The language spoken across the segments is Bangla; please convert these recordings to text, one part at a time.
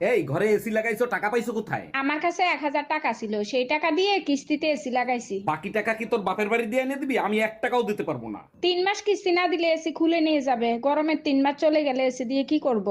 এই ঘরে এসি লাগাইছো, টাকা পাইছো কোথায়? আমার কাছে 1,000 টাকা ছিল, সেই টাকা দিয়ে কিস্তিতে এসি লাগাইছি। বাকি টাকা কি তোর বাপের বাড়ি দিয়ে এনে দিবি? আমি 1 টাকাও দিতে পারবো না। 3 মাস কিস্তি না দিলে এসি খুলে নিয়ে যাবে, গরমের 3 মাস চলে গেলে এসি দিয়ে কি করব?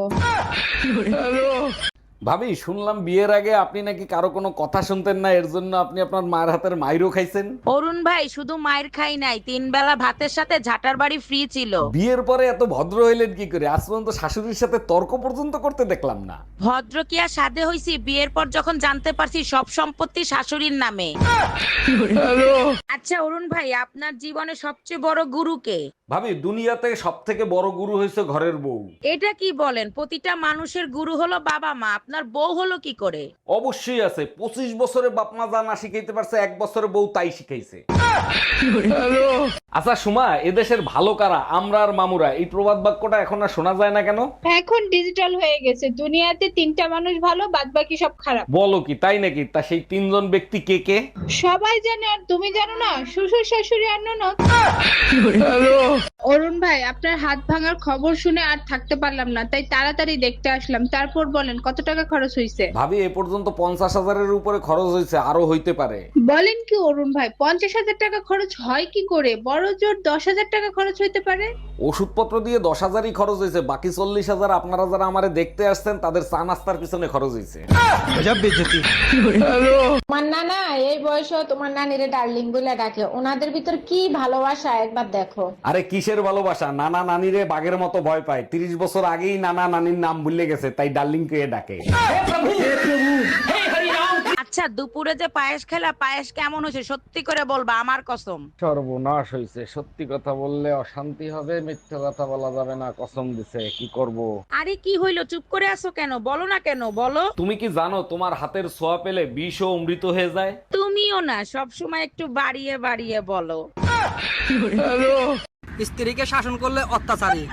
ভাবি, শুনলাম বিয়ের আগে আপনি নাকি কারো কোনো কথা শুনতেন না, এর জন্য আপনি আপনার মায়ের হাতের মাইরও খাইছেন। অরুণ ভাই, শুধু মায়ের খাই নাই, 3 বেলা ভাতের সাথে ঝাটার বাড়ি ফ্রি ছিল। বিয়ের পরে এত ভদ্র হইলেন কি করে? আজ পর্যন্ত শাশুড়ির সাথে তর্ক পর্যন্ত করতে দেখলাম না। ভদ্র কি আর সাধে হইছি? বিয়ের পর যখন জানতে পারছি সব সম্পত্তি শাশুড়ির নামে। আচ্ছা অরুণ ভাই, আপনার জীবনে সবচেয়ে বড় গুরু কে? ভাবি, দুনিয়াতে সব থেকে বড় গুরু হয়েছে ঘরের বউ। এটা কি বলেন? প্রতিটা মানুষের গুরু হলো বাবা মা, আপনার বউ হলো কি করে? অবশ্যই আছে। 25 বছরে বাপ মা যা না শিখাইতে পারছে, 1 বছরে বউ তাই শিখাইছে। আচ্ছা সুমা, এদেশের ভালো কারা, আমরা আর মামুরা? এই প্রবাদ বাক্যটা এখন আর শোনা যায় না কেন? এখন ডিজিটাল হয়ে গেছে, দুনিয়াতে 3টা মানুষ ভালো, বাদ বাকি সব খারাপ। বলো কি, তাই নাকি? তা সেই 3জন ব্যক্তি কে কে? সবাই জানে আর তুমি জানো না? শ্বশুর শাশুড়ি আর ননদ। অরুণ ভাই, আপনার হাত ভাঙার খবর শুনে আর থাকতে পারলাম না, তাই তাড়াতাড়ি দেখতে আসলাম। তারপর বলেন কত টাকা খরচ হয়েছে? ভাবি, এ পর্যন্ত 50,000-এর উপরে খরচ হয়েছে, আরো হইতে পারে। বলেন কি অরুণ ভাই, 50,000 টাকা খরচ হয় কি করে? বড় জোর 10,000 টাকা খরচ হইতে পারে। ওষুধপত্র দিয়ে 10,000-ই খরচ হয়েছে, বাকি 40,000 আপনারা যারা আমারে দেখতে আসছেন তাদের চা নাস্তার পিছনে খরচ হয়েছে। তোমার নানা এই বয়সেও তোমার নানিরে ডার্লিং বলে ডাকে, ওনাদের ভিতর কি ভালোবাসা একবার দেখো। আরে কিসের ভালোবাসা? নানা নানিরে বাঘের মতো ভয় পায়। 30 বছর আগেই নানা নানির নাম ভুলে গেছে, তাই ডার্লিং কে ডাকে। আচ্ছা, দুপুরে যে পায়েস খেলা, পায়েস কেমন হয়েছে সত্যি করে বলবা, আমার কসম। সর্বনাশ হয়েছে। সত্যি কথা বললে অশান্তি হবে, মিথ্যে কথা বলা যাবে না, কসম দিছে। কি করব? আরে কি হইলো, চুপ করে আছো কেন? বলো না কেন, বলো। তুমি কি জানো তোমার হাতের ছোঁয়া পেলে বিষও অমৃত হয়ে যায়? তুমিও না সব সময় একটু বাড়িয়ে বাড়িয়ে বলো। স্ত্রীকে শাসন করলে অত্যাচারী,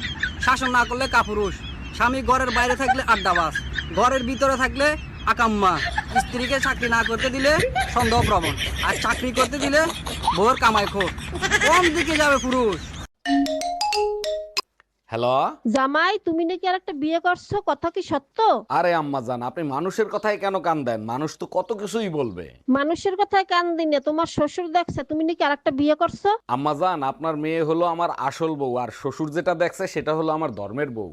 শাসন না করলে কাপুরুষ। স্বামী ঘরের বাইরে থাকলে আড্ডাবাজ, ঘরের ভিতরে থাকলে আকাম্মা। স্ত্রীকে চাকরি না করতে দিলে সন্দেহপ্রবণ, আর চাকরি করতে দিলে ভোর কামাই খোর। কোন দিকে যাবে পুরুষ? হ্যালো। জামাই, তুমি নাকি আর একটা বিয়ে করছো, কথা কি সত্য? আরে আম্মা জান, আপনি মানুষের কথায় কেন কান দেন? মানুষ তো কত কিছুই বলবে। মানুষের কথায় কান দিনে তোমার শ্বশুর দেখছে তুমি নাকি আর একটা বিয়ে করছো। আম্মা জান, আপনার মেয়ে হলো আমার আসল বউ, আর শ্বশুর যেটা দেখছে সেটা হলো আমার ধর্মের বউ।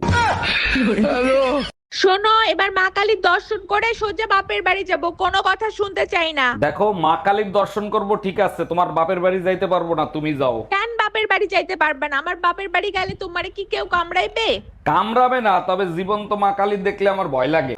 শোনো, এবার মা কালীর দর্শন করে সোজা বাপের বাড়ি যাব, কোনো কথা শুনতে চাই না। দেখো, মা কালীর দর্শন করব ঠিক আছে, তোমার বাপের বাড়ি যাইতে পারবো না, তুমি যাও। কেন বাপের বাড়ি যাইতে পারবে না? আমার বাপের বাড়ি গেলে তোমারে কি কেউ কামড়াইবে? কামড়াবে না, তবে জীবন্ত মা কালী দেখলে আমার ভয় লাগে।